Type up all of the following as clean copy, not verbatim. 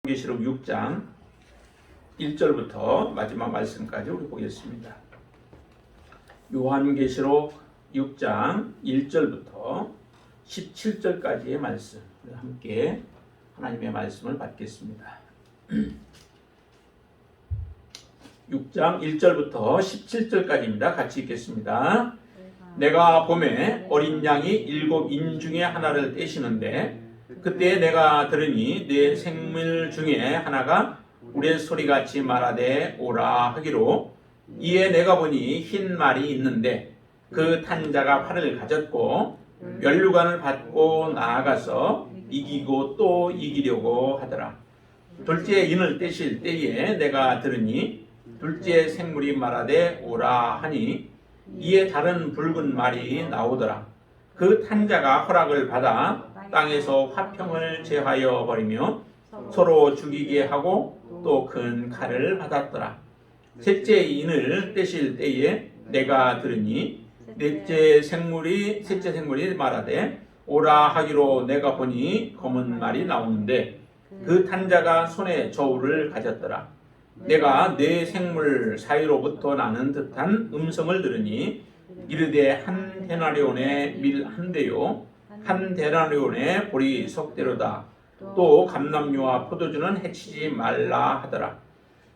요한계시록 6장 1절부터 마지막 말씀까지 우리 보겠습니다. 요한계시록 6장 1절부터 17절까지의 말씀, 함께 하나님의 말씀을 받겠습니다. 6장 1절부터 17절까지입니다. 같이 읽겠습니다. 내가 봄에 어린 양이 7 인 중에 하나를 떼시는데 그때 내가 들으니 내 생물 중에 하나가 우레소리같이 말하되 오라 하기로, 이에 내가 보니 흰 말이 있는데 그 탄 자가 활을 가졌고 면류관을 받고 나아가서 이기고 또 이기려고 하더라. 둘째 인을 떼실 때에 내가 들으니 둘째 생물이 말하되 오라 하니, 이에 다른 붉은 말이 나오더라. 그 탄 자가 허락을 받아 땅에서 화평을 제하여 버리며 서로 죽이게 하고 또 큰 칼을 받았더라. 셋째 인을 떼실 때에 내가 들으니 셋째 생물이 말하되 오라 하기로, 내가 보니 검은 말이 나오는데 그 탄 자가 손에 저울을 가졌더라. 내가 네 생물 사이로부터 나는 듯한 음성을 들으니 이르되 한 데나리온의 밀 한 대요 한 데나리온의 보리 석대로다. 또 감람류와 포도주는 해치지 말라 하더라.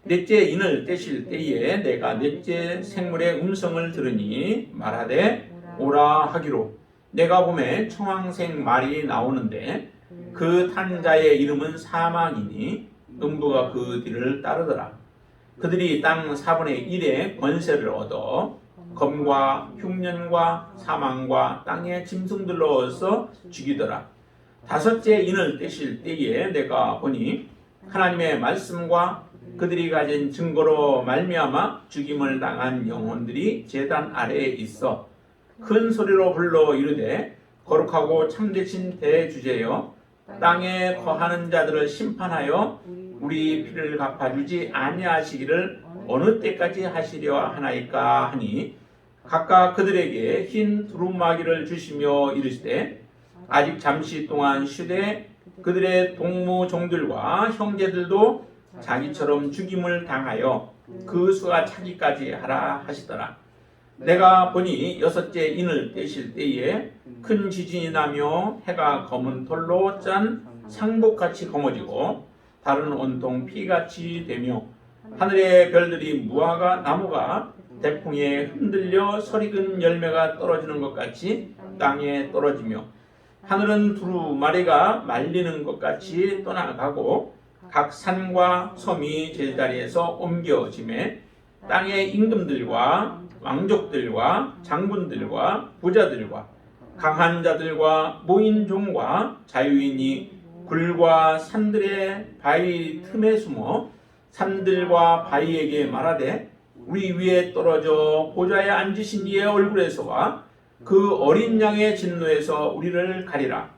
넷째 인을 떼실 때에 내가 넷째 생물의 음성을 들으니 말하되 오라 하기로, 내가 봄에 청황색 말이 나오는데 그 탄 자의 이름은 사망이니 음부가 그 뒤를 따르더라. 그들이 땅 4분의 1의 권세를 얻어 검과 흉년과 사망과 땅의 짐승들로서 죽이더라. 다섯째 인을 떼실 때에 내가 보니 하나님의 말씀과 그들이 가진 증거로 말미암아 죽임을 당한 영혼들이 제단 아래에 있어 큰 소리로 불러 이르되, 거룩하고 참되신 대주제여, 땅에 거하는 자들을 심판하여 우리 피를 갚아주지 아니하시기를 어느 때까지 하시려 하나이까 하니, 각각 그들에게 흰 두루마기를 주시며 이르시되, 아직 잠시 동안 쉬되 그들의 동무종들과 형제들도 자기처럼 죽임을 당하여 그 수가 차기까지 하라 하시더라. 내가 보니 여섯째 인을 떼실 때에 큰 지진이 나며 해가 검은 털로 짠 상복같이 검어지고 달은 온통 피같이 되며 하늘의 별들이 무화과 나무가 대풍에 흔들려 설익은 열매가 떨어지는 것 같이 땅에 떨어지며 하늘은 두루마리가 말리는 것 같이 떠나가고 각 산과 섬이 제자리에서 옮겨지매 땅의 임금들과 왕족들과 장군들과 부자들과 강한 자들과 모인 종과 자유인이 굴과 산들의 바위 틈에 숨어 산들과 바위에게 말하되, 우리 위에 떨어져 보좌에 앉으신 이의 얼굴에서와 그 어린 양의 진노에서 우리를 가리라.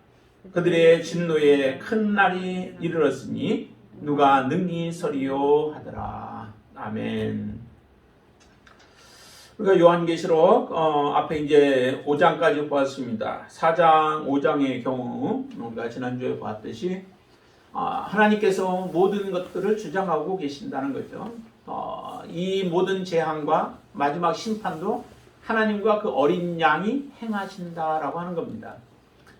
그들의 진노에 큰 날이 이르렀으니 누가 능히 서리요 하더라. 아멘. 우리가 요한계시록 앞에 이제 5장까지 보았습니다. 4장, 5장의 경우 우리가 지난주에 봤듯이 하나님께서 모든 것들을 주장하고 계신다는 거죠. 이 모든 재앙과 마지막 심판도 하나님과 그 어린 양이 행하신다라고 하는 겁니다.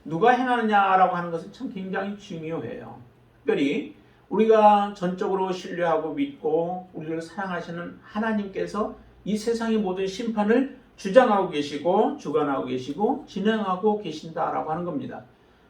누가 행하느냐라고 하는 것은 참 굉장히 중요해요. 특별히 우리가 전적으로 신뢰하고 믿고 우리를 사랑하시는 하나님께서 이 세상의 모든 심판을 주장하고 계시고 주관하고 계시고 진행하고 계신다라고 하는 겁니다.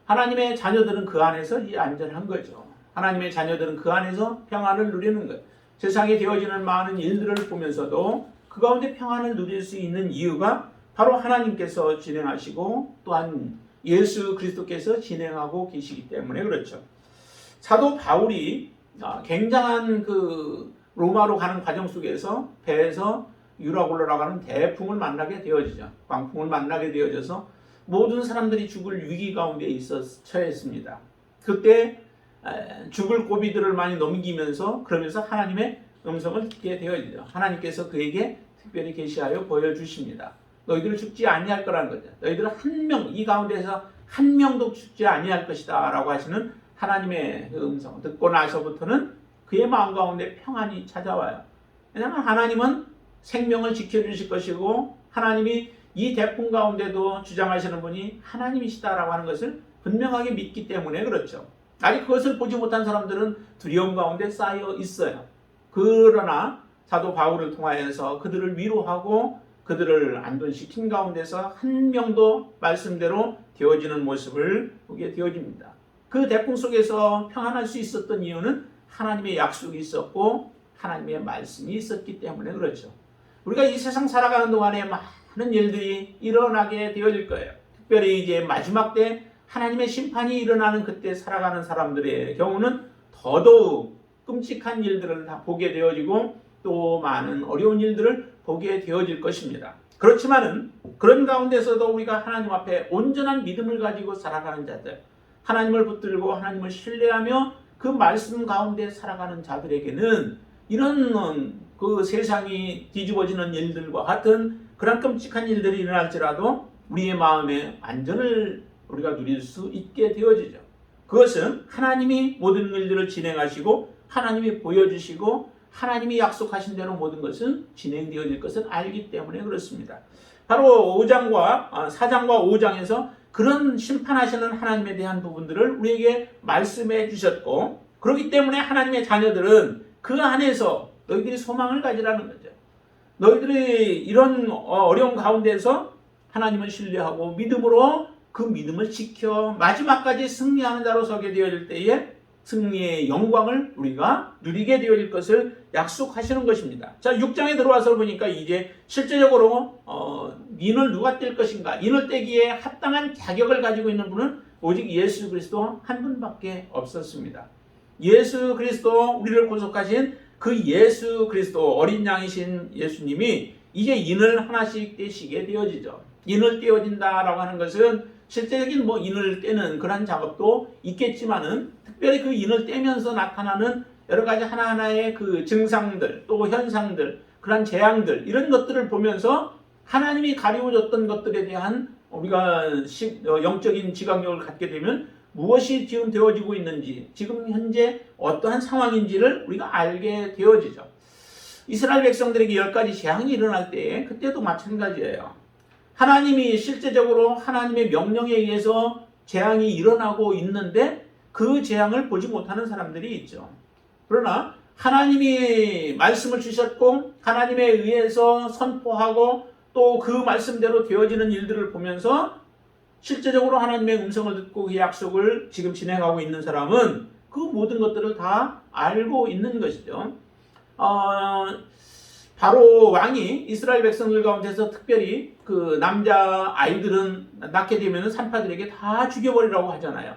하나님의 자녀들은 그 안에서 안전한 거죠. 하나님의 자녀들은 그 안에서 평안을 누리는 거예요. 세상에 되어지는 많은 일들을 보면서도 그 가운데 평안을 누릴 수 있는 이유가 바로 하나님께서 진행하시고 또한 예수 그리스도께서 진행하고 계시기 때문에 그렇죠. 사도 바울이 굉장한 그 로마로 가는 과정 속에서 배에서 유라굴로라고 하는 대풍을 만나게 되어지죠. 광풍을 만나게 되어져서 모든 사람들이 죽을 위기 가운데 처했습니다. 그때 죽을 고비들을 많이 넘기면서 그러면서 하나님의 음성을 듣게 되어지죠. 하나님께서 그에게 특별히 계시하여 보여주십니다. 너희들은 죽지 아니할 거라는 거죠. 너희들은 한 명, 이 가운데서 한 명도 죽지 아니할 것이다 라고 하시는 하나님의 그 음성을 듣고 나서부터는 그의 마음 가운데 평안이 찾아와요. 왜냐하면 하나님은 생명을 지켜주실 것이고 하나님이 이 대풍 가운데도 주장하시는 분이 하나님이시다라고 하는 것을 분명하게 믿기 때문에 그렇죠. 아직 그것을 보지 못한 사람들은 두려움 가운데 쌓여 있어요. 그러나 사도 바울을 통하여서 그들을 위로하고 그들을 안전시킨 가운데서 한 명도 말씀대로 되어지는 모습을 보게 되어집니다. 그 대풍 속에서 평안할 수 있었던 이유는 하나님의 약속이 있었고 하나님의 말씀이 있었기 때문에 그렇죠. 우리가 이 세상 살아가는 동안에 많은 일들이 일어나게 되어질 거예요. 특별히 이제 마지막 때 하나님의 심판이 일어나는 그때 살아가는 사람들의 경우는 더더욱 끔찍한 일들을 다 보게 되어지고 또 많은 어려운 일들을 보게 되어질 것입니다. 그렇지만은 그런 가운데서도 우리가 하나님 앞에 온전한 믿음을 가지고 살아가는 자들, 하나님을 붙들고 하나님을 신뢰하며 그 말씀 가운데 살아가는 자들에게는 이런 그 세상이 뒤집어지는 일들과 같은 그런 끔찍한 일들이 일어날지라도 우리의 마음에 안전을 우리가 누릴 수 있게 되어지죠. 그것은 하나님이 모든 일들을 진행하시고 하나님이 보여주시고 하나님이 약속하신 대로 모든 것은 진행되어질 것을 알기 때문에 그렇습니다. 바로 4장과 5장에서 그런 심판하시는 하나님에 대한 부분들을 우리에게 말씀해 주셨고 그렇기 때문에 하나님의 자녀들은 그 안에서 너희들이 소망을 가지라는 거죠. 너희들이 이런 어려운 가운데서 하나님을 신뢰하고 믿음으로 그 믿음을 지켜 마지막까지 승리하는 자로 서게 되어질 때에 승리의 영광을 우리가 누리게 되어질 것을 약속하시는 것입니다. 자, 6장에 들어와서 보니까 이제 실제적으로 인을 누가 뗄 것인가, 인을 떼기에 합당한 자격을 가지고 있는 분은 오직 예수 그리스도 한 분밖에 없었습니다. 예수 그리스도, 우리를 구속하신 그 예수 그리스도, 어린 양이신 예수님이 이제 인을 하나씩 떼시게 되어지죠. 인을 떼어진다라고 하는 것은 실제적인 인을 떼는 그런 작업도 있겠지만은 특별히 그 인을 떼면서 나타나는 여러 가지 하나하나의 그 증상들, 또 현상들, 그런 재앙들, 이런 것들을 보면서 하나님이 가리워줬던 것들에 대한 우리가 영적인 지각력을 갖게 되면 무엇이 지금 되어지고 있는지, 지금 현재 어떠한 상황인지를 우리가 알게 되어지죠. 이스라엘 백성들에게 10가지 재앙이 일어날 때 그때도 마찬가지예요. 하나님이 실제적으로 하나님의 명령에 의해서 재앙이 일어나고 있는데 그 재앙을 보지 못하는 사람들이 있죠. 그러나 하나님이 말씀을 주셨고 하나님에 의해서 선포하고 또 그 말씀대로 되어지는 일들을 보면서 실제적으로 하나님의 음성을 듣고 그 약속을 지금 진행하고 있는 사람은 그 모든 것들을 다 알고 있는 것이죠. 바로 왕이 이스라엘 백성들 가운데서 특별히 그 남자 아이들은 낳게 되면 산파들에게 다 죽여버리라고 하잖아요.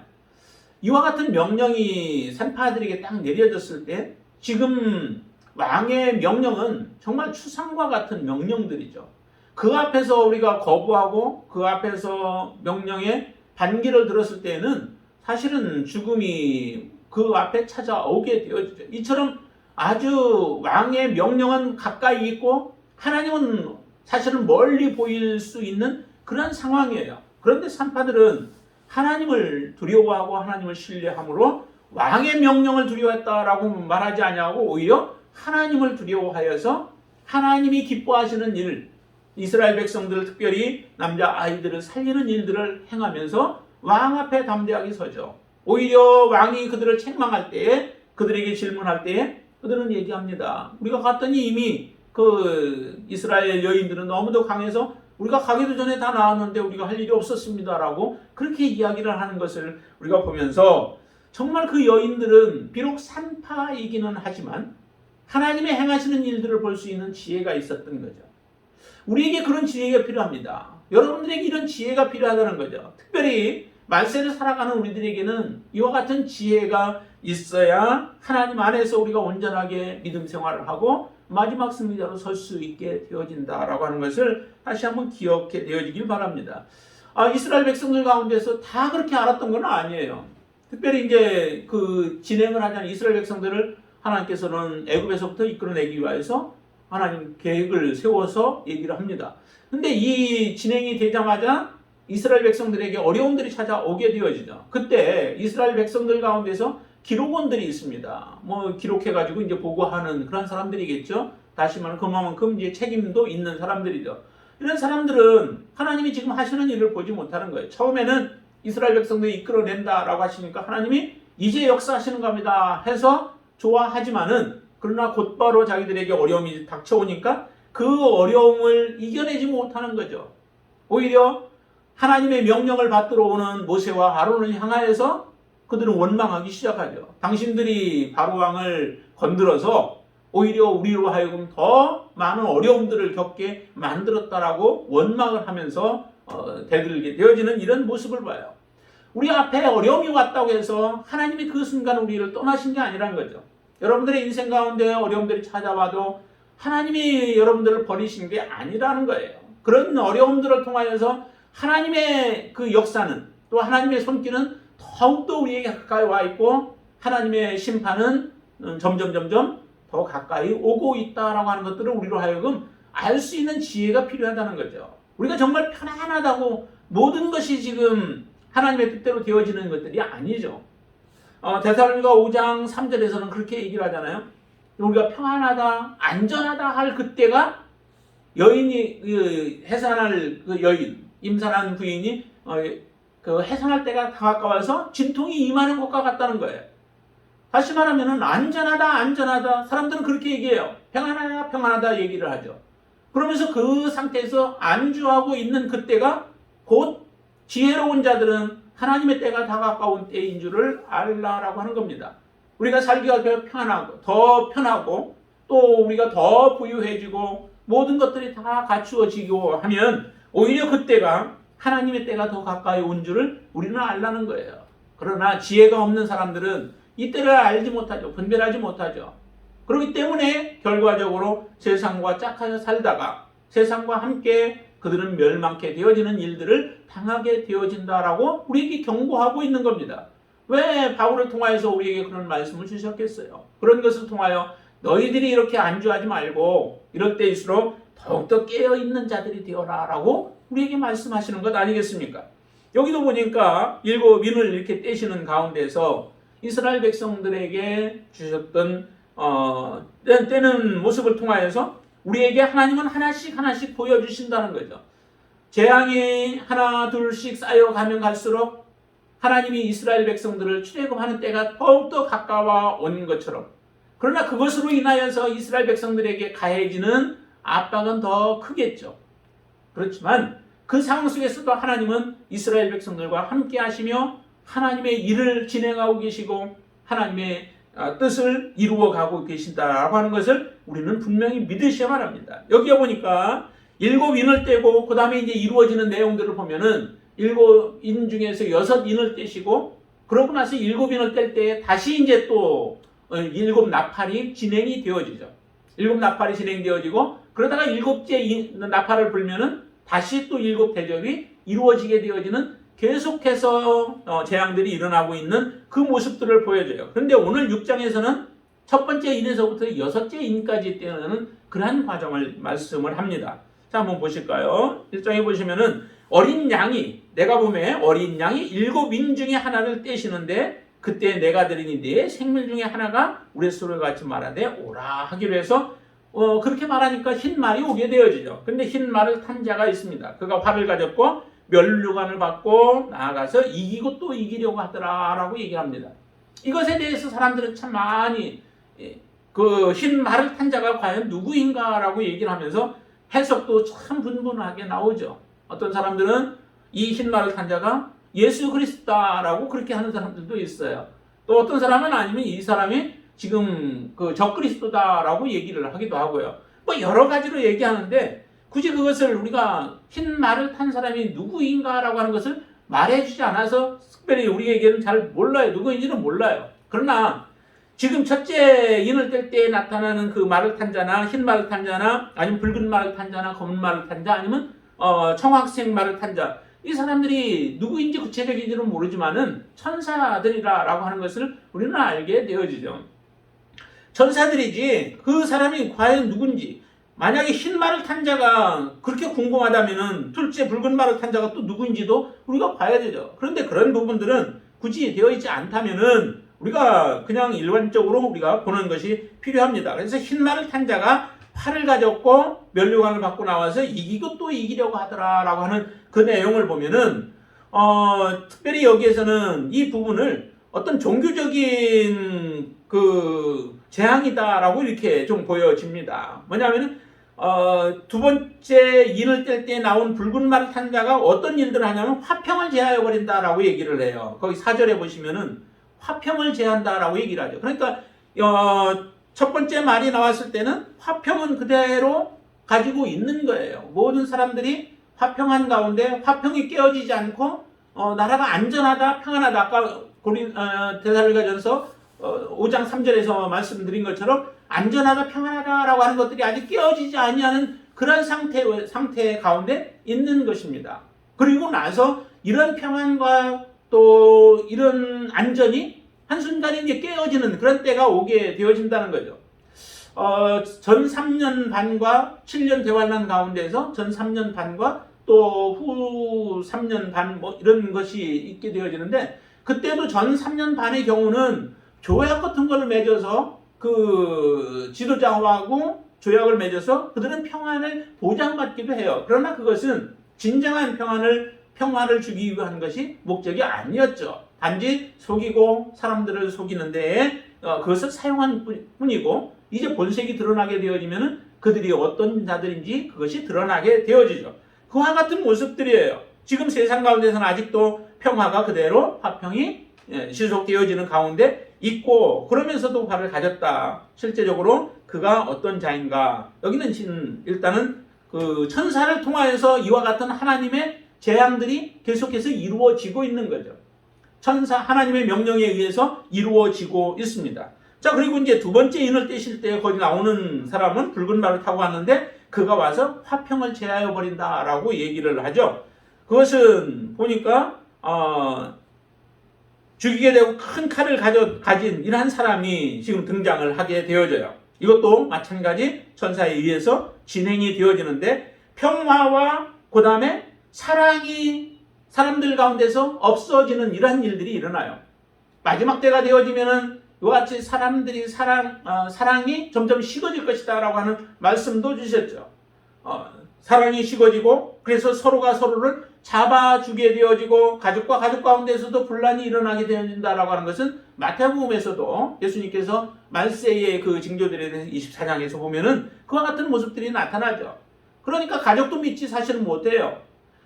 이와 같은 명령이 산파들에게 딱 내려졌을 때 지금 왕의 명령은 정말 추상과 같은 명령들이죠. 그 앞에서 우리가 거부하고 그 앞에서 명령에 반기를 들었을 때는 사실은 죽음이 그 앞에 찾아오게 되어지죠. 이처럼 아주 왕의 명령은 가까이 있고 하나님은 사실은 멀리 보일 수 있는 그런 상황이에요. 그런데 산파들은 하나님을 두려워하고 하나님을 신뢰함으로 왕의 명령을 두려워했다라고 말하지 아니하고 오히려 하나님을 두려워하여서 하나님이 기뻐하시는 일, 이스라엘 백성들 특별히 남자 아이들을 살리는 일들을 행하면서 왕 앞에 담대하게 서죠. 오히려 왕이 그들을 책망할 때에, 그들에게 질문할 때에 그들은 얘기합니다. 우리가 갔더니 이미 그 이스라엘 여인들은 너무도 강해서 우리가 가기도 전에 다 나왔는데 우리가 할 일이 없었습니다라고 그렇게 이야기를 하는 것을 우리가 보면서 정말 그 여인들은 비록 산파이기는 하지만 하나님의 행하시는 일들을 볼 수 있는 지혜가 있었던 거죠. 우리에게 그런 지혜가 필요합니다. 여러분들에게 이런 지혜가 필요하다는 거죠. 특별히 말세를 살아가는 우리들에게는 이와 같은 지혜가 있어야 하나님 안에서 우리가 온전하게 믿음 생활을 하고 마지막 승리자로 설 수 있게 되어진다라고 하는 것을 다시 한번 기억해 되어지길 바랍니다. 이스라엘 백성들 가운데서 다 그렇게 알았던 건 아니에요. 특별히 이제 그 진행을 하자는 이스라엘 백성들을 하나님께서는 애굽에서부터 이끌어내기 위해서 하나님 계획을 세워서 얘기를 합니다. 근데 이 진행이 되자마자 이스라엘 백성들에게 어려움들이 찾아오게 되어지죠. 그때 이스라엘 백성들 가운데서 기록원들이 있습니다. 뭐 기록해가지고 이제 보고하는 그런 사람들이겠죠. 다시 말하면 그만큼 이제 책임도 있는 사람들이죠. 이런 사람들은 하나님이 지금 하시는 일을 보지 못하는 거예요. 처음에는 이스라엘 백성들이 이끌어낸다라고 하시니까 하나님이 이제 역사하시는 겁니다 해서 좋아하지만은, 그러나 곧바로 자기들에게 어려움이 닥쳐오니까 그 어려움을 이겨내지 못하는 거죠. 오히려 하나님의 명령을 받들어 오는 모세와 아론을 향하여서 그들은 원망하기 시작하죠. 당신들이 바로왕을 건드려서 오히려 우리로 하여금 더 많은 어려움들을 겪게 만들었다라고 원망을 하면서 대들게 되어지는 이런 모습을 봐요. 우리 앞에 어려움이 왔다고 해서 하나님이 그 순간 우리를 떠나신 게 아니라는 거죠. 여러분들의 인생 가운데 어려움들이 찾아와도 하나님이 여러분들을 버리신 게 아니라는 거예요. 그런 어려움들을 통하여서 하나님의 그 역사는, 또 하나님의 손길은 더욱더 우리에게 가까이 와 있고 하나님의 심판은 점점 더 가까이 오고 있다라고 하는 것들을 우리로 하여금 알 수 있는 지혜가 필요하다는 거죠. 우리가 정말 편안하다고 모든 것이 지금 하나님의 뜻대로 되어지는 것들이 아니죠. 데살로니가 5장 3절에서는 그렇게 얘기를 하잖아요. 우리가 평안하다, 안전하다 할 그때가 여인이 해산할 그 여인, 임산한 부인이 그 해산할 때가 다 가까워서 진통이 임하는 것과 같다는 거예요. 다시 말하면 안전하다 사람들은 그렇게 얘기해요. 평안하다 얘기를 하죠. 그러면서 그 상태에서 안주하고 있는 그때가 곧 지혜로운 자들은 하나님의 때가 다 가까운 때인 줄을 알라라고 하는 겁니다. 우리가 살기가 더 편하고 또 우리가 더 부유해지고 모든 것들이 다 갖추어지고 하면 오히려 그때가 하나님의 때가 더 가까이 온 줄을 우리는 알라는 거예요. 그러나 지혜가 없는 사람들은 이 때를 알지 못하죠. 분별하지 못하죠. 그렇기 때문에 결과적으로 세상과 짝하여 살다가 세상과 함께 그들은 멸망케 되어지는 일들을 당하게 되어진다라고 우리에게 경고하고 있는 겁니다. 왜 바울을 통하여서 우리에게 그런 말씀을 주셨겠어요? 그런 것을 통하여 너희들이 이렇게 안주하지 말고 이럴 때일수록 더욱더 깨어있는 자들이 되어라 라고 우리에게 말씀하시는 것 아니겠습니까? 여기도 보니까 7인을 이렇게 떼시는 가운데서 이스라엘 백성들에게 주셨던 떼는 모습을 통하여서 우리에게 하나님은 하나씩 보여주신다는 거죠. 재앙이 하나 둘씩 쌓여가면 갈수록 하나님이 이스라엘 백성들을 출애굽하는 때가 더욱더 가까워 온 것처럼, 그러나 그것으로 인하여서 이스라엘 백성들에게 가해지는 압박은 더 크겠죠. 그렇지만 그 상황 속에서도 하나님은 이스라엘 백성들과 함께 하시며 하나님의 일을 진행하고 계시고 하나님의 뜻을 이루어 가고 계신다라고 하는 것을 우리는 분명히 믿으셔야만 합니다. 여기에 보니까 7인을 떼고 그 다음에 이제 이루어지는 내용들을 보면은 7인 중에서 6인을 떼시고 그러고 나서 7인을 뗄 때 다시 이제 또 7나팔이 진행이 되어지죠. 7나팔이 진행되어지고 그러다가 7째 나팔을 불면은 다시 또 7대접이 이루어지게 되어지는 계속해서 재앙들이 일어나고 있는 그 모습들을 보여줘요. 그런데 오늘 6장에서는 첫 번째 인에서부터 6째 인까지 떼는 그러한 과정을 말씀을 합니다. 자, 한번 보실까요? 1장에 보시면은 어린 양이, 내가 보매 어린 양이 7인 중에 하나를 떼시는데 그때 내가 드리니 네 생물 중에 하나가 우레 소리와 같이 말하되 오라 하기로 해서 그렇게 말하니까 흰 말이 오게 되어지죠. 근데 흰 말을 탄 자가 있습니다. 그가 활을 가졌고 면류관을 받고 나아가서 이기고 또 이기려고 하더라라고 얘기합니다. 이것에 대해서 사람들은 참 많이 그 흰 말을 탄 자가 과연 누구인가라고 얘기를 하면서 해석도 참 분분하게 나오죠. 어떤 사람들은 이 흰 말을 탄 자가 예수 그리스도다라고 그렇게 하는 사람들도 있어요. 또 어떤 사람은 아니면 이 사람이 지금 그 적그리스도다라고 얘기를 하기도 하고요. 뭐 여러 가지로 얘기하는데 굳이 그것을 우리가 흰 말을 탄 사람이 누구인가라고 하는 것을 말해주지 않아서 특별히 우리에게는 잘 몰라요. 누구인지는 몰라요. 그러나 지금 첫째 인을 뗄 때 나타나는 그 말을 탄 자나 흰 말을 탄 자나 아니면 붉은 말을 탄 자나 검은 말을 탄 자 아니면 청학색 말을 탄 자, 이 사람들이 누구인지 구체적인지는 모르지만은 천사들이라고 하는 것을 우리는 알게 되어지죠. 천사들이지 그 사람이 과연 누군지 만약에 흰 말을 탄 자가 그렇게 궁금하다면은 둘째 붉은 말을 탄 자가 또 누구인지도 우리가 봐야 되죠. 그런데 그런 부분들은 굳이 되어 있지 않다면은 우리가 그냥 일반적으로 우리가 보는 것이 필요합니다. 그래서 흰 말을 탄 자가 활을 가졌고 면류관을 받고 나와서 이기고 또 이기려고 하더라라고 하는 그 내용을 보면은 특별히 여기에서는 이 부분을 어떤 종교적인 그 재앙이다라고 이렇게 좀 보여집니다. 뭐냐면은 두 번째 인을 뗄 때 나온 붉은 말을 탄 자가 어떤 일들을 하냐면 화평을 제하여 버린다라고 얘기를 해요. 거기 4절에 보시면은 화평을 제한다라고 얘기를 하죠. 그러니까 첫 번째 말이 나왔을 때는 화평은 그대로 가지고 있는 거예요. 모든 사람들이 화평한 가운데 화평이 깨어지지 않고 나라가 안전하다, 평안하다. 아까 데살로니가전서 5장 3절에서 말씀드린 것처럼 안전하다, 평안하다라고 하는 것들이 아직 깨어지지 아니하는 그런 상태 가운데 있는 것입니다. 그리고 나서 이런 평안과 또 이런 안전이 한순간에 이제 깨어지는 그런 때가 오게 되어진다는 거죠. 전 3년 반과 7년 대환란 가운데서 전 3년 반과 또 후 3년 반 뭐 이런 것이 있게 되어지는데 그때도 전 3년 반의 경우는 조약 같은 걸 맺어서 그 지도자하고 조약을 맺어서 그들은 평안을 보장받기도 해요. 그러나 그것은 진정한 평화를 주기 위한 것이 목적이 아니었죠. 단지 속이고 사람들을 속이는 데에 그것을 사용한 뿐이고 이제 본색이 드러나게 되어지면 그들이 어떤 자들인지 그것이 드러나게 되어지죠. 그와 같은 모습들이에요. 지금 세상 가운데서는 아직도 평화가 그대로 화평이 지속되어지는 가운데 있고 그러면서도 화를 가졌다. 실제적으로 그가 어떤 자인가? 여기는 일단은 그 천사를 통하여서 이와 같은 하나님의 재앙들이 계속해서 이루어지고 있는 거죠. 하나님의 명령에 의해서 이루어지고 있습니다. 자, 그리고 이제 두 번째 인을 떼실 때 거기 나오는 사람은 붉은 말을 타고 왔는데 그가 와서 화평을 제하여 버린다라고 얘기를 하죠. 그것은 보니까 죽이게 되고 큰 칼을 가진 이러한 사람이 지금 등장을 하게 되어져요. 이것도 마찬가지 천사에 의해서 진행이 되어지는데 평화와 그 다음에 사랑이 사람들 가운데서 없어지는 이러한 일들이 일어나요. 마지막 때가 되어지면은 이와 같이 사람들이 사랑이 점점 식어질 것이다 라고 하는 말씀도 주셨죠. 사랑이 식어지고 그래서 서로가 서로를 잡아주게 되어지고 가족과 가족 가운데서도 분란이 일어나게 되어진다라고 하는 것은 마태복음에서도 예수님께서 말세의 그 징조들에 대해서 24장에서 보면은 그와 같은 모습들이 나타나죠. 그러니까 가족도 믿지 사실은 못해요.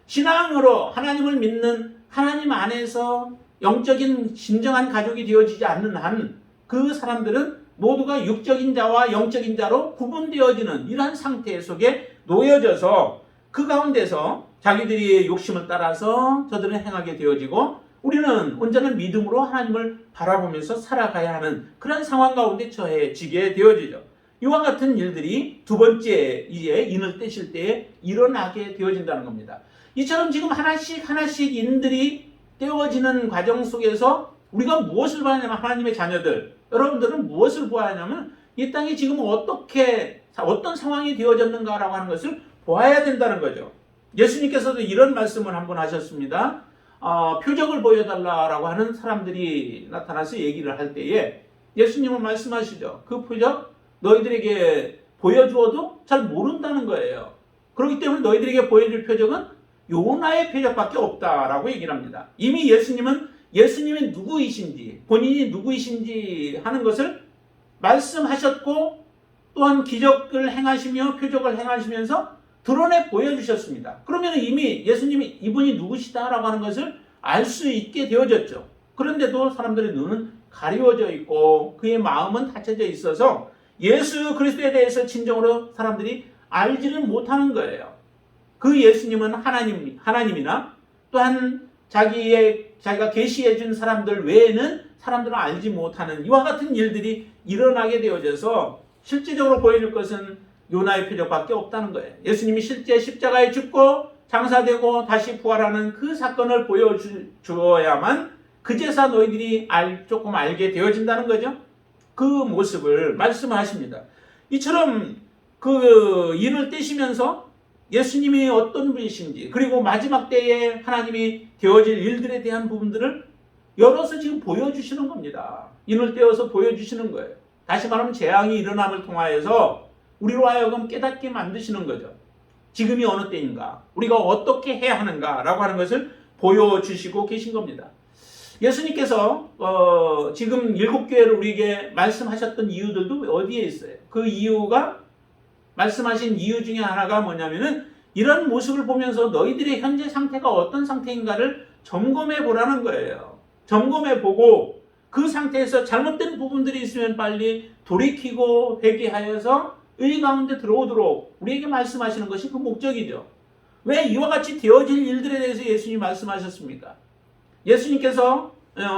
신앙으로 하나님을 믿는 하나님 안에서 영적인 진정한 가족이 되어지지 않는 한 그 사람들은 모두가 육적인 자와 영적인 자로 구분되어지는 이러한 상태 속에 놓여져서 그 가운데서 자기들이 욕심을 따라서 저들은 행하게 되어지고 우리는 온전한 믿음으로 하나님을 바라보면서 살아가야 하는 그런 상황 가운데 처해지게 되어지죠. 이와 같은 일들이 두 번째 이제 인을 떼실 때에 일어나게 되어진다는 겁니다. 이처럼 지금 하나씩 인들이 떼어지는 과정 속에서 우리가 무엇을 봐야 하냐면 하나님의 자녀들, 여러분들은 무엇을 보아야 하냐면 이 땅이 지금 어떤 상황이 되어졌는가라고 하는 것을 보아야 된다는 거죠. 예수님께서도 이런 말씀을 한번 하셨습니다. 표적을 보여달라고 하는 사람들이 나타나서 얘기를 할 때에 예수님은 말씀하시죠. 그 표적 너희들에게 보여주어도 잘 모른다는 거예요. 그렇기 때문에 너희들에게 보여줄 표적은 요나의 표적밖에 없다라고 얘기를 합니다. 이미 예수님이 누구이신지 본인이 누구이신지 하는 것을 말씀하셨고 또한 기적을 행하시며 표적을 행하시면서 드러내 보여주셨습니다. 그러면 이미 예수님이 이분이 누구시다라고 하는 것을 알 수 있게 되어졌죠. 그런데도 사람들의 눈은 가리워져 있고 그의 마음은 닫혀져 있어서 예수 그리스도에 대해서 진정으로 사람들이 알지를 못하는 거예요. 그 예수님은 하나님이나 또한 자기가 계시해 준 사람들 외에는 사람들은 알지 못하는 이와 같은 일들이 일어나게 되어져서 실제적으로 보여줄 것은 요나의 표적밖에 없다는 거예요. 예수님이 실제 십자가에 죽고 장사되고 다시 부활하는 그 사건을 보여주어야만 그제서 너희들이 조금 알게 되어진다는 거죠. 그 모습을 말씀하십니다. 이처럼 그 인을 떼시면서 예수님이 어떤 분이신지, 그리고 마지막 때에 하나님이 되어질 일들에 대한 부분들을 열어서 지금 보여주시는 겁니다. 인을 떼어서 보여주시는 거예요. 다시 말하면 재앙이 일어남을 통하여서 우리로 하여금 깨닫게 만드시는 거죠. 지금이 어느 때인가, 우리가 어떻게 해야 하는가라고 하는 것을 보여주시고 계신 겁니다. 예수님께서 지금 7교회를 우리에게 말씀하셨던 이유들도 어디에 있어요? 그 이유가, 말씀하신 이유 중에 하나가 뭐냐면은 이런 모습을 보면서 너희들의 현재 상태가 어떤 상태인가를 점검해 보라는 거예요. 점검해 보고 그 상태에서 잘못된 부분들이 있으면 빨리 돌이키고 회개하여서 의 가운데 들어오도록 우리에게 말씀하시는 것이 그 목적이죠. 왜 이와 같이 되어질 일들에 대해서 예수님이 말씀하셨습니까? 예수님께서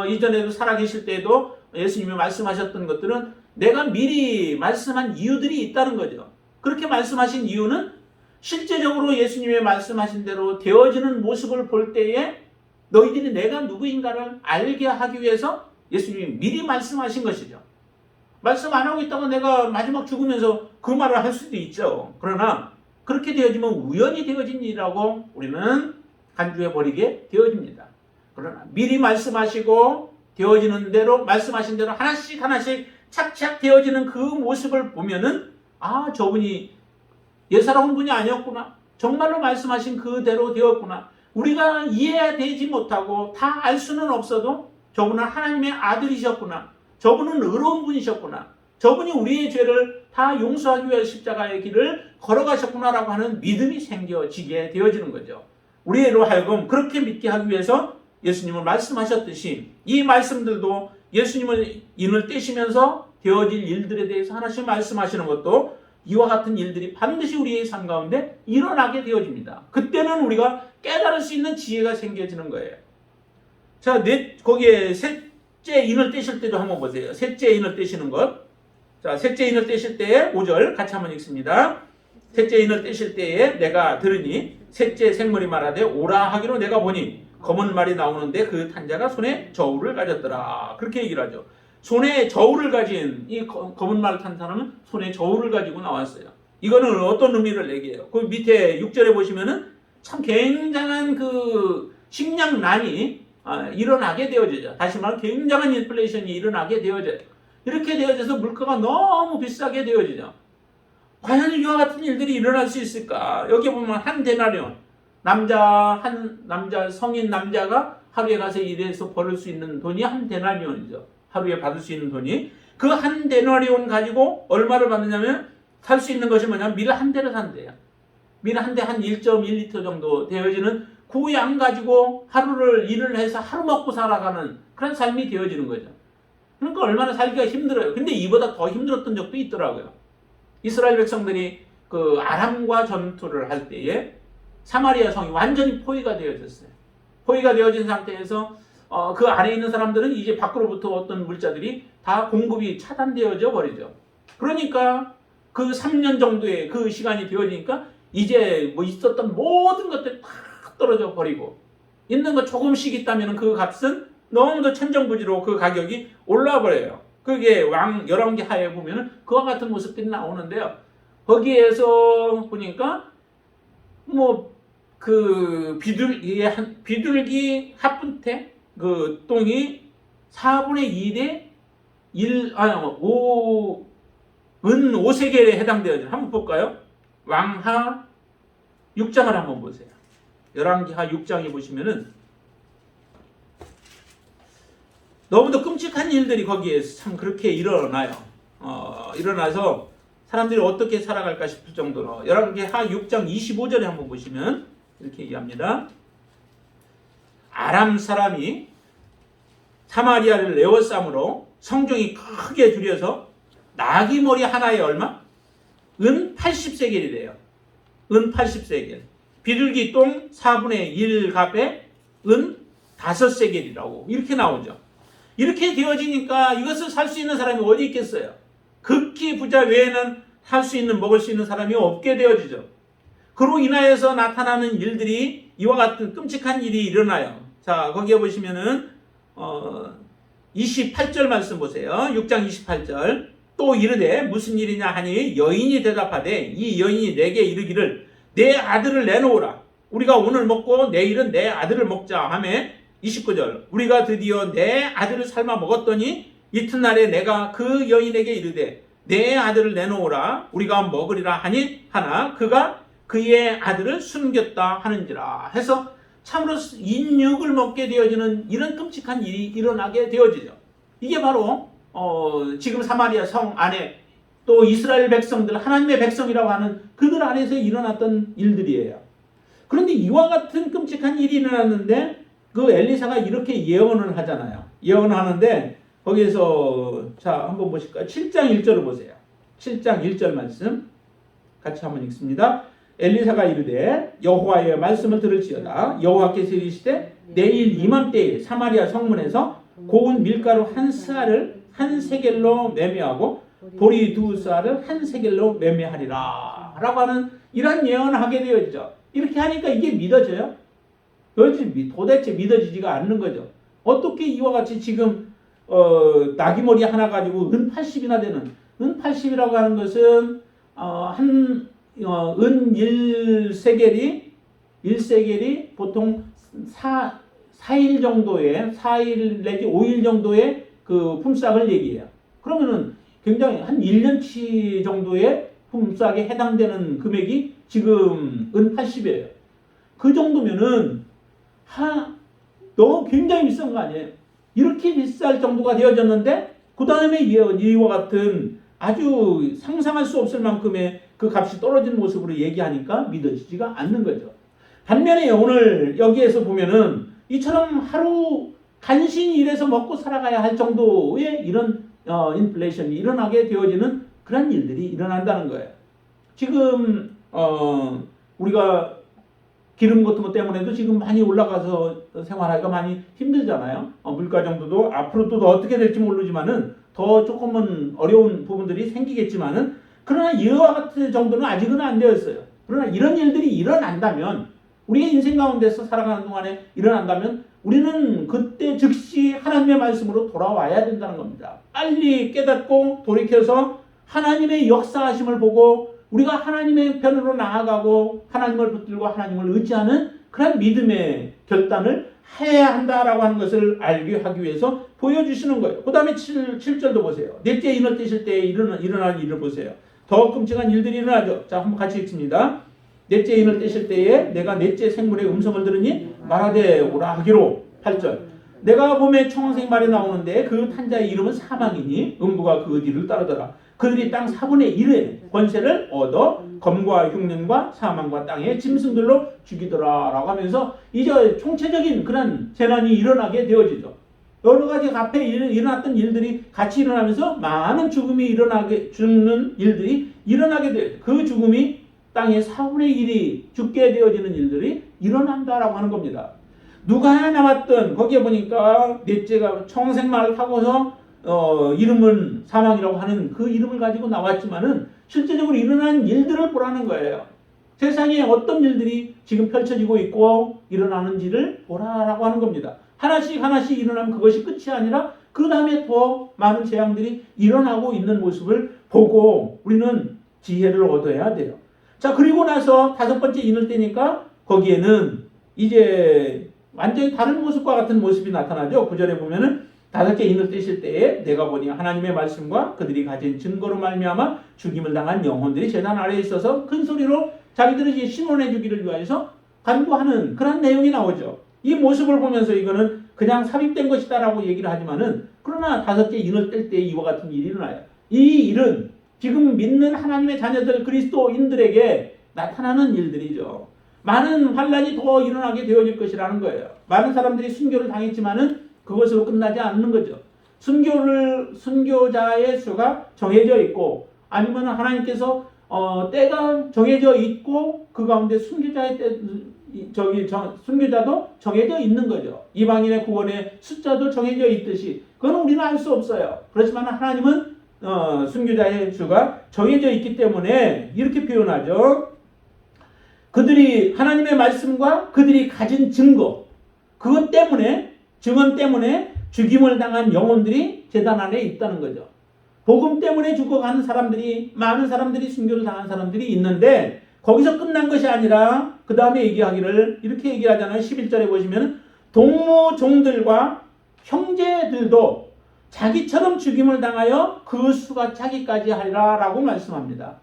이전에도 살아계실 때에도 예수님이 말씀하셨던 것들은 내가 미리 말씀한 이유들이 있다는 거죠. 그렇게 말씀하신 이유는 실제적으로 예수님의 말씀하신 대로 되어지는 모습을 볼 때에 너희들이 내가 누구인가를 알게 하기 위해서 예수님이 미리 말씀하신 것이죠. 말씀 안 하고 있다가 내가 마지막 죽으면서 그 말을 할 수도 있죠. 그러나 그렇게 되어지면 우연히 되어진 일이라고 우리는 간주해 버리게 되어집니다. 그러나 미리 말씀하시고 되어지는 대로, 말씀하신 대로 하나씩 하나씩 착착 되어지는 그 모습을 보면은 아, 저분이 예사로운 분이 아니었구나, 정말로 말씀하신 그대로 되었구나, 우리가 이해되지 못하고 다 알 수는 없어도 저분은 하나님의 아들이셨구나, 저분은 의로운 분이셨구나, 저분이 우리의 죄를 다 용서하기 위해 십자가의 길을 걸어가셨구나라고 하는 믿음이 생겨지게 되어지는 거죠. 우리로 하여금 그렇게 믿게 하기 위해서 예수님은 말씀하셨듯이 이 말씀들도 예수님은 인을 떼시면서 되어질 일들에 대해서 하나씩 말씀하시는 것도 이와 같은 일들이 반드시 우리의 삶 가운데 일어나게 되어집니다. 그때는 우리가 깨달을 수 있는 지혜가 생겨지는 거예요. 자, 거기에 셋째 인을 떼실 때도 한번 보세요. 셋째 인을 떼시는 것. 자, 셋째 인을 떼실 때에 5절 같이 한번 읽습니다. 셋째 인을 떼실 때에 내가 들으니 셋째 생물이 말하되 오라 하기로 내가 보니 검은 말이 나오는데 그 탄자가 손에 저울을 가졌더라. 그렇게 얘기를 하죠. 손에 저울을 가진 이 검은 말을 탄 사람은 손에 저울을 가지고 나왔어요. 이거는 어떤 의미를 내게요? 그 밑에 6절에 보시면은 참 굉장한 그 식량난이 일어나게 되어져요. 다시 말하면 굉장한 인플레이션이 일어나게 되어져요. 이렇게 되어져서 물가가 너무 비싸게 되어지죠. 과연 이와 같은 일들이 일어날 수 있을까? 여기 보면 한 데나리온, 성인 남자가 하루에 가서 일해서 벌을 수 있는 돈이 한 데나리온이죠. 하루에 받을 수 있는 돈이. 그 한 데나리온 가지고 얼마를 받느냐면 살 수 있는 것이 뭐냐면 밀 한 대를 산대요. 밀 한 대 한 1.1리터 정도 되어지는 그 양 가지고 하루를 일을 해서 하루 먹고 살아가는 그런 삶이 되어지는 거죠. 그러니까 얼마나 살기가 힘들어요. 근데 이보다 더 힘들었던 적도 있더라고요. 이스라엘 백성들이 그 아람과 전투를 할 때에 사마리아 성이 완전히 포위가 되어졌어요. 포위가 되어진 상태에서 그 안에 있는 사람들은 이제 밖으로부터 어떤 물자들이 다 공급이 차단되어져 버리죠. 그러니까 그 3년 정도의 그 시간이 되어지니까 이제 뭐 있었던 모든 것들이 다 떨어져 버리고 있는 거 조금씩 있다면 그 값은 너무도 천정부지로 그 가격이 올라와 버려요. 그게 왕 11개 하에 보면은 그와 같은 모습들이 나오는데요. 거기에서 보니까 뭐 그 비둘기 합분태 그 똥이 4분의 2대 5은 5세겔에 해당되어져. 한번 볼까요? 왕하 6장을 한번 보세요. 열왕기하 6장에 보시면은 너무도 끔찍한 일들이 거기에 참 그렇게 일어나요. 일어나서 사람들이 어떻게 살아갈까 싶을 정도로. 열왕기하 6장 25절에 한번 보시면 이렇게 얘기합니다. 아람 사람이 사마리아를 에워싸므로 성중이 크게 줄여서 나귀 머리 하나에 얼마? 은 80세겔이래요. 은 80세겔. 비둘기 똥 4분의 1값에 은 5세겔이라고 이렇게 나오죠. 이렇게 되어지니까 이것을 살 수 있는 사람이 어디 있겠어요? 극히 부자 외에는 살 수 있는, 먹을 수 있는 사람이 없게 되어지죠. 그로 인하여서 나타나는 일들이 이와 같은 끔찍한 일이 일어나요. 자, 거기에 보시면은 28절 말씀 보세요. 6장 28절. 또 이르되 무슨 일이냐 하니 여인이 대답하되 이 여인이 내게 이르기를 내 아들을 내놓으라. 우리가 오늘 먹고 내일은 내 아들을 먹자 하매 29절 우리가 드디어 내 아들을 삶아 먹었더니 이튿날에 내가 그 여인에게 이르되 내 아들을 내놓으라 우리가 먹으리라 하니 하나 그가 그의 아들을 숨겼다 하는지라 해서 참으로 인육을 먹게 되어지는 이런 끔찍한 일이 일어나게 되어지죠. 이게 바로 지금 사마리아 성 안에 또 이스라엘 백성들 하나님의 백성이라고 하는 그들 안에서 일어났던 일들이에요. 그런데 이와 같은 끔찍한 일이 일어났는데 그 엘리사가 이렇게 예언을 하잖아요. 예언을 하는데 거기에서 자 한번 보실까요? 7장 1절을 보세요. 7장 1절 말씀 같이 한번 읽습니다. 엘리사가 이르되 여호와의 말씀을 들을지어다. 여호와께서 이르시되 내일 이맘때에 사마리아 성문에서 고운 밀가루 한 스아를 한 세겔로 매매하고 보리 두 스아를 한 세겔로 매매하리라 라고 하는 이런 예언을 하게 되었죠. 이렇게 하니까 이게 믿어져요? 도대체 믿어지지가 않는 거죠. 어떻게 이와 같이 지금 나귀머리 하나 가지고 은 80이나 되는 은 80이라고 하는 것은 은 1세겔이 보통 4일 정도의 4일 내지 5일 정도의 그 품삯을 얘기해요. 그러면은 굉장히 한 1년치 정도의 품삯에 해당되는 금액이 지금 은 80이에요. 그 정도면은 너무 굉장히 비싼 거 아니에요? 이렇게 비쌀 정도가 되어졌는데 그 다음에 이와 같은 아주 상상할 수 없을 만큼의 그 값이 떨어진 모습으로 얘기하니까 믿어지지가 않는 거죠. 반면에 오늘 여기에서 보면은 이처럼 하루 간신히 일해서 먹고 살아가야 할 정도의 이런 인플레이션이 일어나게 되어지는 그런 일들이 일어난다는 거예요. 지금 우리가 기름 같은 것 때문에도 지금 많이 올라가서 생활하기가 많이 힘들잖아요. 물가 정도도 앞으로 또 어떻게 될지 모르지만은 더 조금은 어려운 부분들이 생기겠지만은 그러나 이와 같은 정도는 아직은 안 되었어요. 그러나 이런 일들이 일어난다면 우리의 인생 가운데서 살아가는 동안에 일어난다면 우리는 그때 즉시 하나님의 말씀으로 돌아와야 된다는 겁니다. 빨리 깨닫고 돌이켜서 하나님의 역사하심을 보고 우리가 하나님의 편으로 나아가고 하나님을 붙들고 하나님을 의지하는 그런 믿음의 결단을 해야 한다라고 하는 것을 알게 하기 위해서 보여주시는 거예요. 그 다음에 7절도 보세요. 넷째 인을 떼실 때 일어나는 일을 보세요. 더 끔찍한 일들이 일어나죠. 자, 한번 같이 읽습니다. 넷째 인을 떼실 때에 내가 넷째 생물의 음성을 들으니 말하되 오라 하기로 8절 내가 봄에 청색 말이 나오는데 그 탄자의 이름은 사망이니 음부가 그 뒤를 따르더라. 그들이 땅 4분의 1의 권세를 얻어 검과 흉년과 사망과 땅의 짐승들로 죽이더라 라고 하면서 이제 총체적인 그런 재난이 일어나게 되어지죠. 여러 가지 앞에 일어났던 일들이 같이 일어나면서 많은 죽는 일들이 일어나게 돼요. 그 죽음이 땅의 4분의 1이 죽게 되어지는 일들이 일어난다라고 하는 겁니다. 누가 나왔던 거기에 보니까 넷째가 청색말을 타고서 이름은 사망이라고 하는 그 이름을 가지고 나왔지만은 실제적으로 일어난 일들을 보라는 거예요. 세상에 어떤 일들이 지금 펼쳐지고 있고 일어나는지를 보라라고 하는 겁니다. 하나씩 하나씩 일어나면 그것이 끝이 아니라 그 다음에 더 많은 재앙들이 일어나고 있는 모습을 보고 우리는 지혜를 얻어야 돼요. 자, 그리고 나서 5번째 인을 떼니까 거기에는 이제 완전히 다른 모습과 같은 모습이 나타나죠. 9절에 보면은 5개 인을 떼실 때에 내가 보니 하나님의 말씀과 그들이 가진 증거로 말미암아 죽임을 당한 영혼들이 제단 아래에 있어서 큰 소리로 자기들이 신원해 주기를 위하여서 간구하는 그런 내용이 나오죠. 이 모습을 보면서 이거는 그냥 삽입된 것이다라고 얘기를 하지만은 그러나 5개 인을 뗄 때 이와 같은 일이 일어나요. 이 일은 지금 믿는 하나님의 자녀들 그리스도인들에게 나타나는 일들이죠. 많은 환란이 더 일어나게 되어질 것이라는 거예요. 많은 사람들이 순교를 당했지만은 그것으로 끝나지 않는 거죠. 순교자의 수가 정해져 있고 아니면 하나님께서 때가 정해져 있고 그 가운데 순교자도 정해져 있는 거죠. 이방인의 구원의 숫자도 정해져 있듯이 그건 우리는 알 수 없어요. 그렇지만 하나님은 순교자의 수가 정해져 있기 때문에 이렇게 표현하죠. 그들이 하나님의 말씀과 그들이 가진 증거 그것 때문에 증언 때문에 죽임을 당한 영혼들이 제단 안에 있다는 거죠. 복음 때문에 죽어가는 사람들이, 많은 사람들이 순교를 당한 사람들이 있는데 거기서 끝난 것이 아니라 그 다음에 얘기하기를 이렇게 얘기하잖아요. 11절에 보시면 동무종들과 형제들도 자기처럼 죽임을 당하여 그 수가 차기까지 하리라 라고 말씀합니다.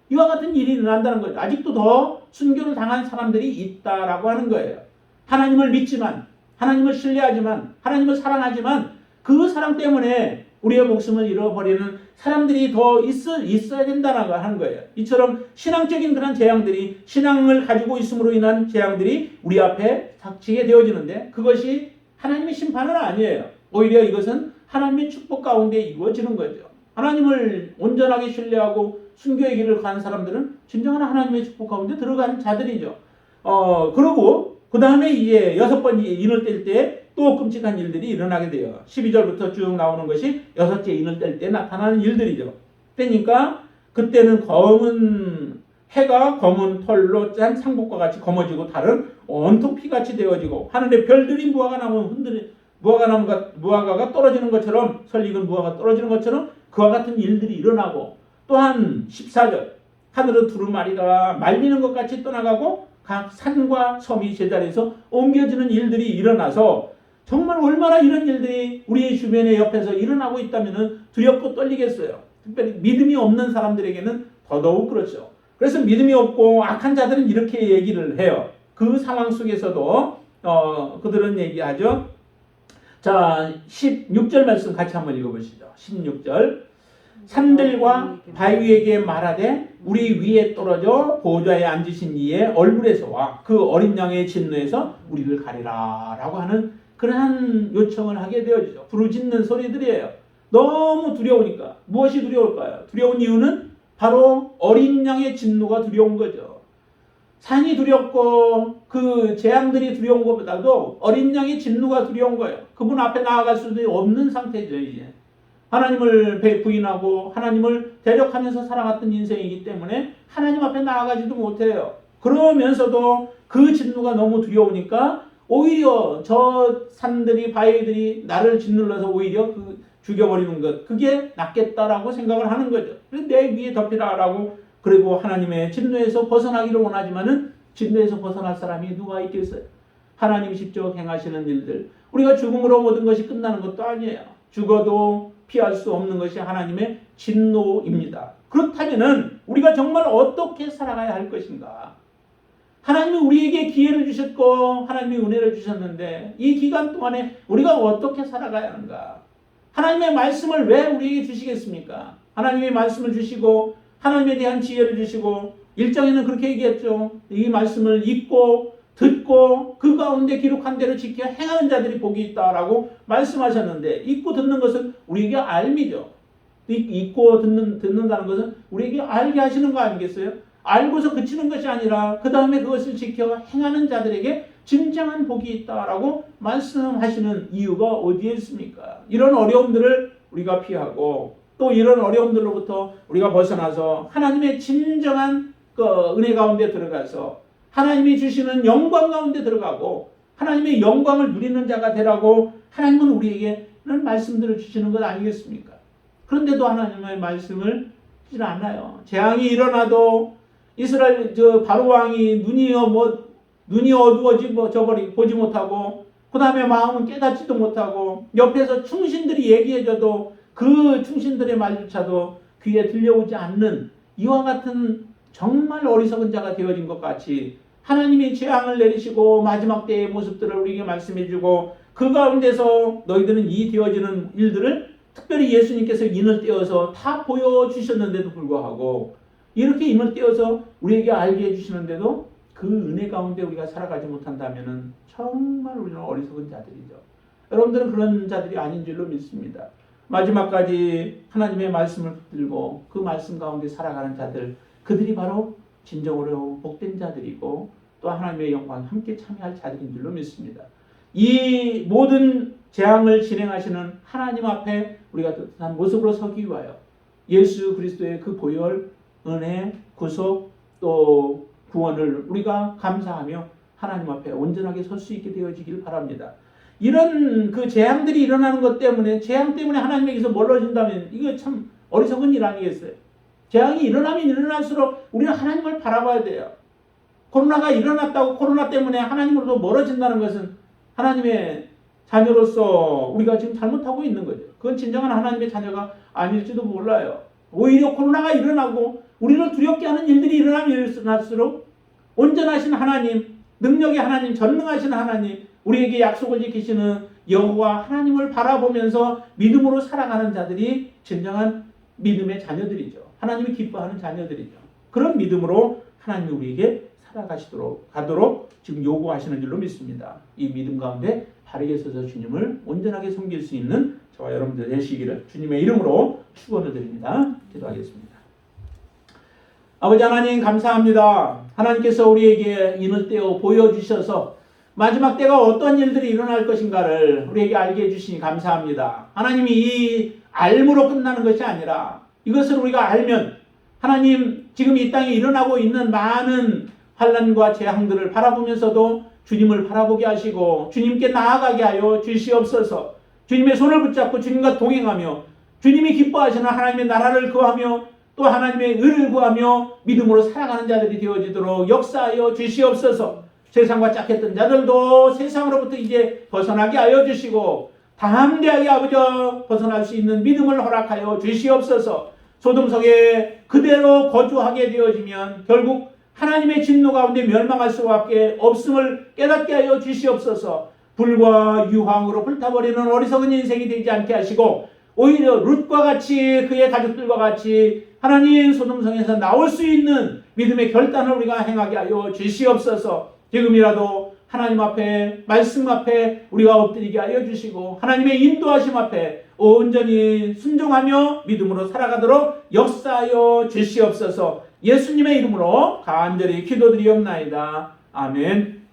이와 같은 일이 일어난다는 거죠. 아직도 더 순교를 당한 사람들이 있다라고 하는 거예요. 하나님을 믿지만, 하나님을 신뢰하지만, 하나님을 사랑하지만 그 사랑 때문에 우리의 목숨을 잃어버리는 사람들이 더 있어야 된다고 하는 거예요. 이처럼 신앙적인 그런 재앙들이, 신앙을 가지고 있음으로 인한 재앙들이 우리 앞에 닥치게 되어지는데 그것이 하나님의 심판은 아니에요. 오히려 이것은 하나님의 축복 가운데 이루어지는 거죠. 하나님을 온전하게 신뢰하고 순교의 길을 가는 사람들은 진정한 하나님의 축복 가운데 들어가는 자들이죠. 그러고 그 다음에 이제 6번째 인을 뗄 때 또 끔찍한 일들이 일어나게 돼요. 12절부터 쭉 나오는 것이 6째 인을 뗄 때 나타나는 일들이죠. 그러니까 그때는 해가 검은 털로 짠 상복과 같이 검어지고 달은 온통 피같이 되어지고 하늘의 별들이 무화과가 떨어지는 것처럼, 설익은 무화과가 떨어지는 것처럼 그와 같은 일들이 일어나고, 또한 14절 하늘의 두루마리가 말미는 것 같이 떠나가고 각 산과 섬이 제자리에서 옮겨지는 일들이 일어나서 정말 얼마나 이런 일들이 우리 주변의 옆에서 일어나고 있다면 두렵고 떨리겠어요. 특별히 믿음이 없는 사람들에게는 더더욱 그렇죠. 그래서 믿음이 없고 악한 자들은 이렇게 얘기를 해요. 그 상황 속에서도 그들은 얘기하죠. 자, 16절 말씀 같이 한번 읽어보시죠. 16절 산들과 바위에게 말하되 우리 위에 떨어져 보좌에 앉으신 이의 얼굴에서와 그 어린 양의 진노에서 우리를 가리라 라고 하는 그러한 요청을 하게 되어지죠. 부르짖는 소리들이에요. 너무 두려우니까. 무엇이 두려울까요? 두려운 이유는 바로 어린 양의 진노가 두려운 거죠. 산이 두렵고 그 재앙들이 두려운 것보다도 어린 양의 진노가 두려운 거예요. 그분 앞에 나아갈 수도 없는 상태죠. 이제 하나님을 부인하고 하나님을 대적하면서 살아갔던 인생이기 때문에 하나님 앞에 나아가지도 못해요. 그러면서도 그 진노가 너무 두려우니까 오히려 저 산들이, 바위들이 나를 짓눌러서 오히려 죽여버리는 것, 그게 낫겠다라고 생각을 하는 거죠. 내 위에 덮이라라고. 그리고 하나님의 진노에서 벗어나기를 원하지만은 진노에서 벗어날 사람이 누가 있겠어요? 하나님이 직접 행하시는 일들. 우리가 죽음으로 모든 것이 끝나는 것도 아니에요. 죽어도 피할 수 없는 것이 하나님의 진노입니다. 그렇다면은 우리가 정말 어떻게 살아가야 할 것인가? 하나님이 우리에게 기회를 주셨고 하나님이 은혜를 주셨는데 이 기간 동안에 우리가 어떻게 살아가야 하는가? 하나님의 말씀을 왜 우리에게 주시겠습니까? 하나님의 말씀을 주시고 하나님에 대한 지혜를 주시고 1장에는 그렇게 얘기했죠. 이 말씀을 읽고 듣고 그 가운데 기록한 대로 지켜 행하는 자들이 복이 있다라고 말씀하셨는데, 읽고 듣는 것은 우리에게 알미죠. 읽고 듣는다는 것은 우리에게 알게 하시는 거 아니겠어요? 알고서 그치는 것이 아니라 그 다음에 그것을 지켜 행하는 자들에게 진정한 복이 있다라고 말씀하시는 이유가 어디에 있습니까? 이런 어려움들을 우리가 피하고 또 이런 어려움들로부터 우리가 벗어나서 하나님의 진정한 그 은혜 가운데 들어가서 하나님이 주시는 영광 가운데 들어가고 하나님의 영광을 누리는 자가 되라고 하나님은 우리에게는 말씀들을 주시는 것 아니겠습니까? 그런데도 하나님의 말씀을 주지 않아요. 재앙이 일어나도 이스라엘 바로 왕이 눈이 어두워져 버리 보지 못하고 그 다음에 마음은 깨닫지도 못하고 옆에서 충신들이 얘기해줘도 그 충신들의 말조차도 귀에 들려오지 않는 이와 같은 정말 어리석은 자가 되어진 것 같이 하나님이 재앙을 내리시고 마지막 때의 모습들을 우리에게 말씀해주고 그 가운데서 너희들은 이 되어지는 일들을 특별히 예수님께서 인을 떼어서 다 보여주셨는데도 불구하고 이렇게 인을 떼어서 우리에게 알게 해주시는데도 그 은혜 가운데 우리가 살아가지 못한다면 정말 우리는 어리석은 자들이죠. 여러분들은 그런 자들이 아닌 줄로 믿습니다. 마지막까지 하나님의 말씀을 붙들고 그 말씀 가운데 살아가는 자들, 그들이 바로 진정으로 복된 자들이고 또 하나님의 영광에 함께 참여할 자들인 줄로 믿습니다. 이 모든 재앙을 진행하시는 하나님 앞에 우리가 뜻한 모습으로 서기 위하여 예수 그리스도의 그 보혈, 은혜, 구속 또 구원을 우리가 감사하며 하나님 앞에 온전하게 설 수 있게 되어지길 바랍니다. 이런 그 재앙들이 일어나는 것 때문에 재앙 때문에 하나님에게서 멀어진다면 이거 참 어리석은 일 아니겠어요? 재앙이 일어나면 일어날수록 우리는 하나님을 바라봐야 돼요. 코로나가 일어났다고 코로나 때문에 하나님으로부터 멀어진다는 것은 하나님의 자녀로서 우리가 지금 잘못하고 있는 거죠. 그건 진정한 하나님의 자녀가 아닐지도 몰라요. 오히려 코로나가 일어나고 우리를 두렵게 하는 일들이 일어나면 일어날수록 온전하신 하나님, 능력의 하나님, 전능하신 하나님, 우리에게 약속을 지키시는 여호와 하나님을 바라보면서 믿음으로 살아가는 자들이 진정한 믿음의 자녀들이죠. 하나님이 기뻐하는 자녀들이죠. 그런 믿음으로 하나님이 우리에게 가도록 지금 요구하시는 줄로 믿습니다. 이 믿음 가운데 바르게 서서 주님을 온전하게 섬길 수 있는 저와 여러분들 되시기를 주님의 이름으로 축원을 드립니다. 기도하겠습니다. 아버지 하나님 감사합니다. 하나님께서 우리에게 인을 떼어 보여주셔서 마지막 때가 어떤 일들이 일어날 것인가를 우리에게 알게 해주시니 감사합니다. 하나님이 이 알므로 끝나는 것이 아니라 이것을 우리가 알면 하나님 지금 이 땅에 일어나고 있는 많은 환난과 재앙들을 바라보면서도 주님을 바라보게 하시고 주님께 나아가게 하여 주시옵소서. 주님의 손을 붙잡고 주님과 동행하며 주님이 기뻐하시는 하나님의 나라를 구하며 또 하나님의 의를 구하며 믿음으로 살아가는 자들이 되어지도록 역사하여 주시옵소서. 세상과 짝했던 자들도 세상으로부터 이제 벗어나게 하여 주시고 담대하게 아버지 벗어날 수 있는 믿음을 허락하여 주시옵소서. 소돔 속에 그대로 거주하게 되어지면 결국 하나님의 진노 가운데 멸망할 수밖에 없음을 깨닫게 하여 주시옵소서. 불과 유황으로 불타버리는 어리석은 인생이 되지 않게 하시고 오히려 룻과 같이 그의 가족들과 같이 하나님 소돔성에서 나올 수 있는 믿음의 결단을 우리가 행하게 하여 주시옵소서. 지금이라도 하나님 앞에 말씀 앞에 우리가 엎드리게 하여 주시고 하나님의 인도하심 앞에 온전히 순종하며 믿음으로 살아가도록 역사하여 주시옵소서. 예수님의 이름으로 간절히 기도드리옵나이다. 아멘.